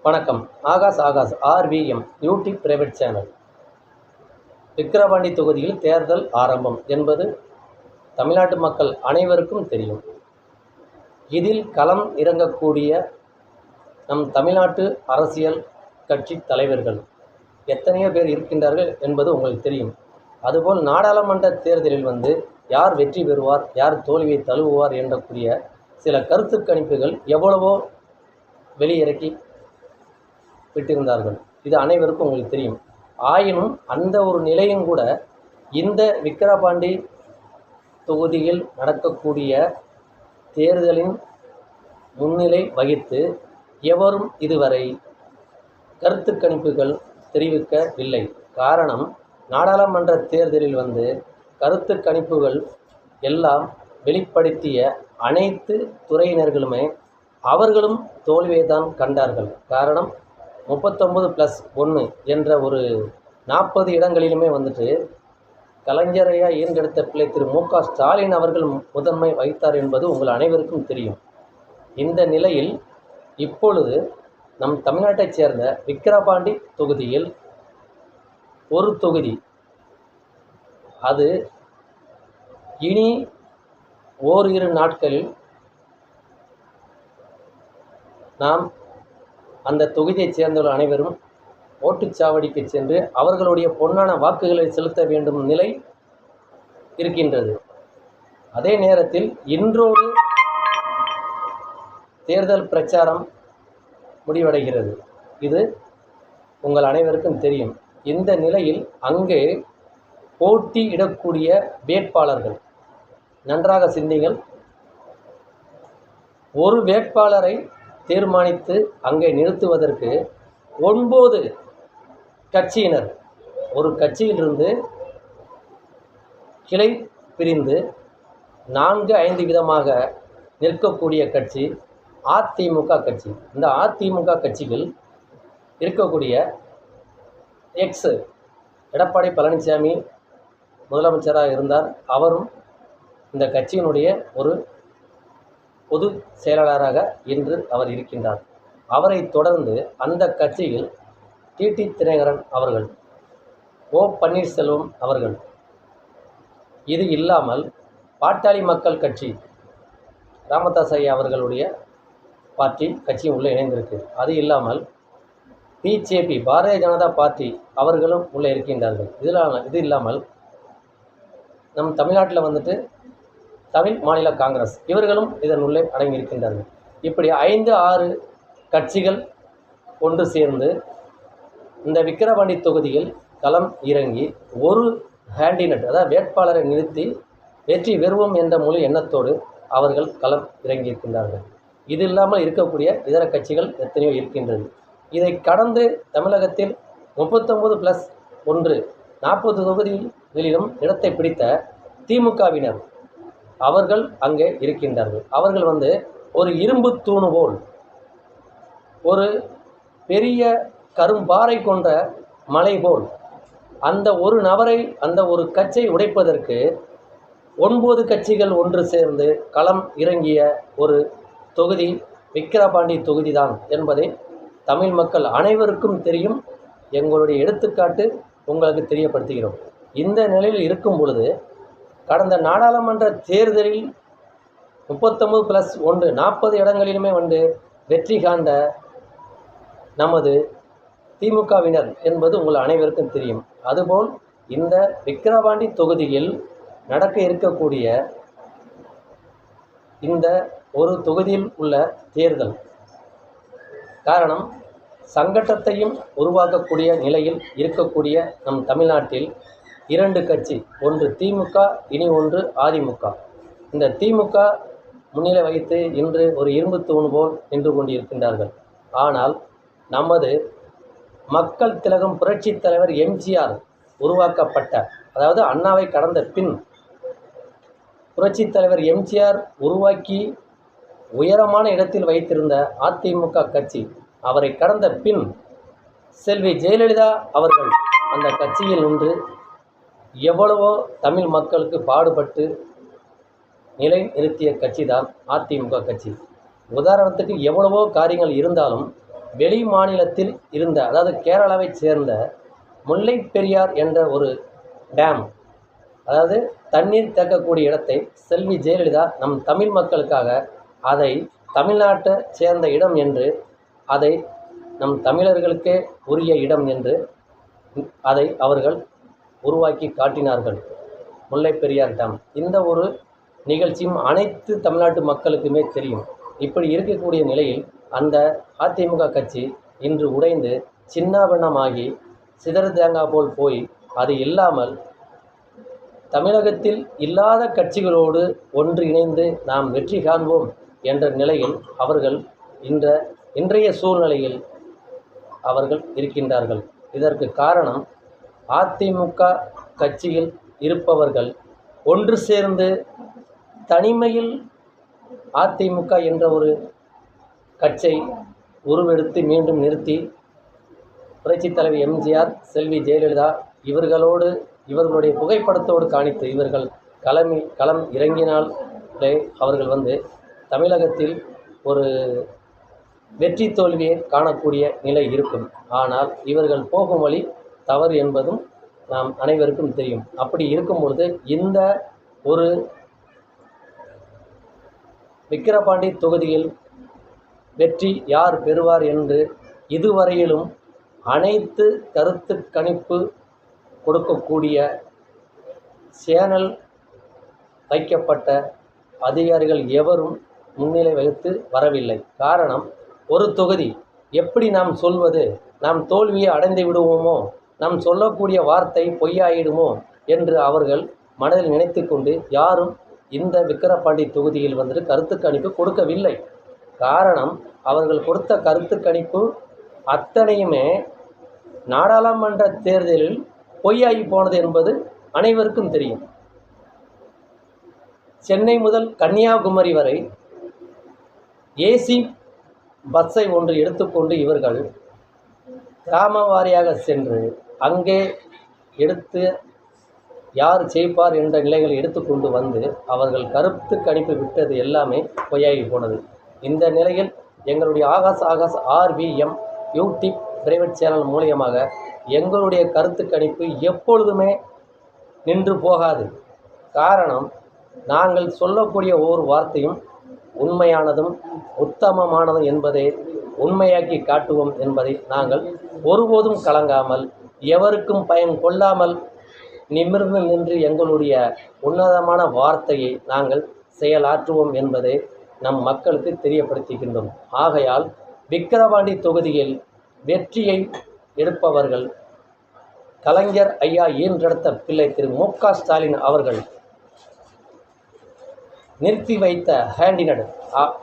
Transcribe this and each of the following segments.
வணக்கம். Akash ORVM YouTube private channel. Vikravandi தொகுதியில் தேர்தல் ஆரம்பம் என்பது தமிழ்நாட்டு மக்கள் அனைவருக்கும் தெரியும். இதில் களம் இறங்கக்கூடிய நம் தமிழ்நாட்டு அரசியல் கட்சி தலைவர்கள் எத்தனையோ பேர் இருக்கின்றார்கள் என்பது உங்களுக்கு தெரியும். அதுபோல் நாடாளுமன்ற தேர்தலில் யார் வெற்றி பெறுவார், யார் தோல்வியை தழுவுவார் என்றக்கூடிய சில கருத்து கணிப்புகள் எவ்வளவோ வெளியிறக்கி விட்டிருந்தார்கள். இது அனைவருக்கும் உங்களுக்கு தெரியும். ஆயினும் அந்த ஒரு நிலையும் கூட இந்த விக்கிரவாண்டி தொகுதியில் நடக்கக்கூடிய தேர்தலின் முன்னிலை வகித்து எவரும் இதுவரை கருத்து கணிப்புகள் தெரிவிக்கவில்லை. காரணம், நாடாளுமன்ற தேர்தலில் கருத்து கணிப்புகள் எல்லாம் வெளிப்படுத்திய அனைத்து துறையினர்களுமே அவர்களும் தோல்வியை தான் கண்டார்கள். காரணம், 39+1 என்ற ஒரு 40 இடங்களிலுமே கலைஞரையா ஈர்ந்தெடுத்த பிள்ளை திரு மு.க. ஸ்டாலின் அவர்கள் முதன்மை வகித்தார் என்பது உங்கள் அனைவருக்கும் தெரியும். இந்த நிலையில் இப்பொழுது நம் தமிழ்நாட்டைச் சேர்ந்த விக்கிரவாண்டி தொகுதியில் ஒரு தொகுதி, அது இனி ஓரிரு நாட்களில் நாம் அந்த தொகுதியைச் சேர்ந்தவர்கள் அனைவரும் ஓட்டுச்சாவடிக்கு சென்று அவர்களுடைய பொன்னான வாக்குகளை செலுத்த வேண்டும் நிலை இருக்கின்றது. அதே நேரத்தில் இன்றோடு தேர்தல் பிரச்சாரம் முடிவடைகிறது. இது உங்கள் அனைவருக்கும் தெரியும். இந்த நிலையில் அங்கே போட்டியிடக்கூடிய வேட்பாளர்கள் நன்றாக சிந்திங்கள். ஒரு வேட்பாளரை தீர்மானித்து அங்கே நிறுத்துவதற்கு 9 கட்சியினர், ஒரு கட்சியிலிருந்து கிளை பிரிந்து 4-5 விதமாக நிற்கக்கூடிய கட்சி அதிமுக கட்சி. இந்த அதிமுக கட்சிகள் இருக்கக்கூடிய எடப்பாடி பழனிசாமி முதலமைச்சராக இருந்தார். அவரும் இந்த கட்சியினுடைய ஒரு பொது செயலாளராக இன்று அவர் இருக்கின்றார். அவரை தொடர்ந்து அந்த கட்சியில் டிடி தினகரன் அவர்கள், ஓ பன்னீர்செல்வம் அவர்கள், இது இல்லாமல் பாட்டாளி மக்கள் கட்சி ராமதாஸ் ஐயா அவர்களுடைய பார்ட்டி கட்சியும் உள்ளே இணைந்திருக்கு. அது இல்லாமல் பிஜேபி பாரதிய ஜனதா பார்ட்டி அவர்களும் உள்ளே இருக்கின்றார்கள். இது இல்லாமல் நம் தமிழ்நாட்டில் தமிழ் மாநில காங்கிரஸ் இவர்களும் இதன் உள்ளே அடங்கியிருக்கின்றார்கள். இப்படி 5-6 கட்சிகள் ஒன்று சேர்ந்து இந்த விக்கிரவாண்டி தொகுதியில் களம் இறங்கி ஒரு கேண்டிடேட், அதாவது வேட்பாளரை நிறுத்தி வெற்றி பெறுவோம் என்ற முழு எண்ணத்தோடு அவர்கள் களம் இறங்கியிருக்கின்றார்கள். இது இல்லாமல் இருக்கக்கூடிய இதர கட்சிகள் எத்தனையோ இருக்கின்றது. இதை கடந்து தமிழகத்தில் 39+1 40 தொகுதிகளிலும் இடத்தை பிடித்த திமுகவினர் அவர்கள் அங்கே இருக்கின்றார்கள். அவர்கள் ஒரு இரும்பு தூணு போல், ஒரு பெரிய கரும்பாறை கொண்ட மலை போல் அந்த ஒரு நபரை, அந்த ஒரு கட்சியை உடைப்பதற்கு 9 கட்சிகள் ஒன்று சேர்ந்து களம் இறங்கிய ஒரு தொகுதி விக்கிரவாண்டி தொகுதி தான் என்பதை தமிழ் மக்கள் அனைவருக்கும் தெரியும். எங்களுடைய எடுத்துக்காட்டு உங்களுக்கு தெரியப்படுத்துகிறோம். இந்த நிலையில் இருக்கும் பொழுது கடந்த நாடாளுமன்ற தேர்தலில் 39+1 40 இடங்களிலுமே வெற்றி காண்ட நமது திமுகவினர் என்பது உங்கள் அனைவருக்கும் தெரியும். அதுபோல் இந்த விக்கிரவாண்டி தொகுதியில் நடக்க இருக்கக்கூடிய இந்த ஒரு தொகுதியில் உள்ள தேர்தல் காரணம், சங்கடத்தையும் உருவாக்கக்கூடிய நிலையில் இருக்கக்கூடிய நம் தமிழ்நாட்டில் 2 கட்சி, ஒன்று திமுக, இனி ஒன்று அதிமுக. இந்த திமுக முன்னிலை வகித்து இன்று ஒரு இரும்பு தூண் போல் நின்று கொண்டிருக்கின்றார்கள். ஆனால் நமது மக்கள் திலகம் புரட்சித் தலைவர் எம்ஜிஆர் உருவாக்கப்பட்ட, அதாவது அண்ணாவை கடந்த பின் புரட்சித் தலைவர் எம்ஜிஆர் உருவாக்கி உயரமான இடத்தில் வைத்திருந்த அதிமுக கட்சி, அவரை கடந்த பின் செல்வி ஜெயலலிதா அவர்கள் அந்த கட்சியில் நின்று எவ்வளவோ தமிழ் மக்களுக்கு பாடுபட்டு நிலை நிறுத்திய கட்சி தான் அதிமுக கட்சி. உதாரணத்துக்கு எவ்வளவோ காரியங்கள் இருந்தாலும் வெளி மாநிலத்தில் இருந்த, அதாவது கேரளாவைச் சேர்ந்த முல்லை பெரியார் என்ற ஒரு டேம், அதாவது தண்ணீர் தேக்கக்கூடிய இடத்தை செல்வி ஜெயலலிதா நம் தமிழ் மக்களுக்காக அதை தமிழ்நாட்டை சேர்ந்த இடம் என்று, அதை நம் தமிழர்களுக்கே உரிய இடம் என்று அதை அவர்கள் உருவாக்கி காட்டினார்கள். முல்லை பெரியார் டேம் இந்த ஒரு நிகழ்ச்சியும் அனைத்து தமிழ்நாட்டு மக்களுக்குமே தெரியும். இப்படி இருக்கக்கூடிய நிலையில் அந்த அதிமுக கட்சி இன்று உடைந்து சின்னாபின்னமாகி சிதறு தேங்காய் போல் போய், அது இல்லாமல் தமிழகத்தில் இல்லாத கட்சிகளோடு ஒன்று இணைந்து நாம் வெற்றி காண்போம் என்ற நிலையில் அவர்கள் இன்றைய சூழ்நிலையில் அவர்கள் இருக்கின்றார்கள். இதற்கு காரணம் அதிமுக கட்சியில் இருப்பவர்கள் ஒன்று சேர்ந்து தனிமையில் அதிமுக என்ற ஒரு கட்சியை உருவெடுத்து மீண்டும் நிறுத்தி புரட்சித் தலைவி எம்ஜிஆர், செல்வி ஜெயலலிதா இவர்களுடைய புகைப்படத்தோடு காணித்து இவர்கள் களம் இறங்கினாலே அவர்கள் தமிழகத்தில் ஒரு வெற்றி தோல்வியை காணக்கூடிய நிலை இருக்கும். ஆனால் இவர்கள் போகும் வழி தவறு என்பதும் நாம் அனைவருக்கும் தெரியும். அப்படி இருக்கும் பொழுது இந்த ஒரு விக்கிரவாண்டி தொகுதியில் வெற்றி யார் பெறுவார் என்று இதுவரையிலும் அனைத்து கருத்து கணிப்பு கொடுக்கக்கூடிய சேனல் வைக்கப்பட்ட அதிகாரிகள் எவரும் முன்னிலை வகித்து வரவில்லை. காரணம், ஒரு தொகுதி எப்படி நாம் சொல்வது, நாம் தோல்வியை அடைந்து விடுவோமோ, நாம் சொல்லக்கூடிய வார்த்தை பொய்யாயிடுமோ என்று அவர்கள் மனதில் நினைத்து கொண்டு யாரும் இந்த விக்கிரவாண்டி தொகுதியில் கருத்து கணிப்பு கொடுக்கவில்லை. காரணம், அவர்கள் கொடுத்த கருத்து கணிப்பு அத்தனையுமே நாடாளுமன்ற தேர்தலில் பொய்யாகி போனது என்பது அனைவருக்கும் தெரியும். சென்னை முதல் கன்னியாகுமரி வரை ஏசி பஸ்ஸை ஒன்று எடுத்துக்கொண்டு இவர்கள் கிராம வாரியாக சென்று அங்கே எடுத்து யார் ஜெயிப்பார் என்ற நிலைகளை எடுத்துக்கொண்டு அவர்கள் கருத்து கணிப்பு விட்டது எல்லாமே பொய்யாகி போனது. இந்த நிலையில் எங்களுடைய Akash RVM YouTube private channel மூலியமாக எங்களுடைய கருத்து கணிப்பு எப்பொழுதுமே நின்று போகாது. காரணம், நாங்கள் சொல்லக்கூடிய ஒவ்வொரு வார்த்தையும் உண்மையானதும் உத்தமமானதும் என்பதை உண்மையாக்கி காட்டுவோம் என்பதை நாங்கள் ஒருபோதும் கலங்காமல் எவருக்கும் பயன் கொள்ளாமல் நிமிர்ந்து நின்று எங்களுடைய உன்னதமான வார்த்தையை நாங்கள் செயலாற்றுவோம் என்பதை நம் மக்களுக்கு தெரியப்படுத்துகின்றோம். ஆகையால் விக்கிரவாண்டி தொகுதியில் வெற்றியை எடுப்பவர்கள் கலைஞர் ஐயா ஈன்றெடுத்த பிள்ளை திரு மு.க. ஸ்டாலின் அவர்கள் நிறுத்தி வைத்த கேண்டிடேட்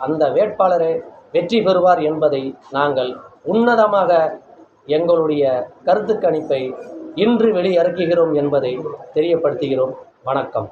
அந்த வேட்பாளரை வெற்றி பெறுவார் என்பதை நாங்கள் உன்னதமாக எங்களுடைய கருத்து கணிப்பை இன்று வெளியிறக்குகிறோம் என்பதை தெரியப்படுத்துகிறோம். வணக்கம்.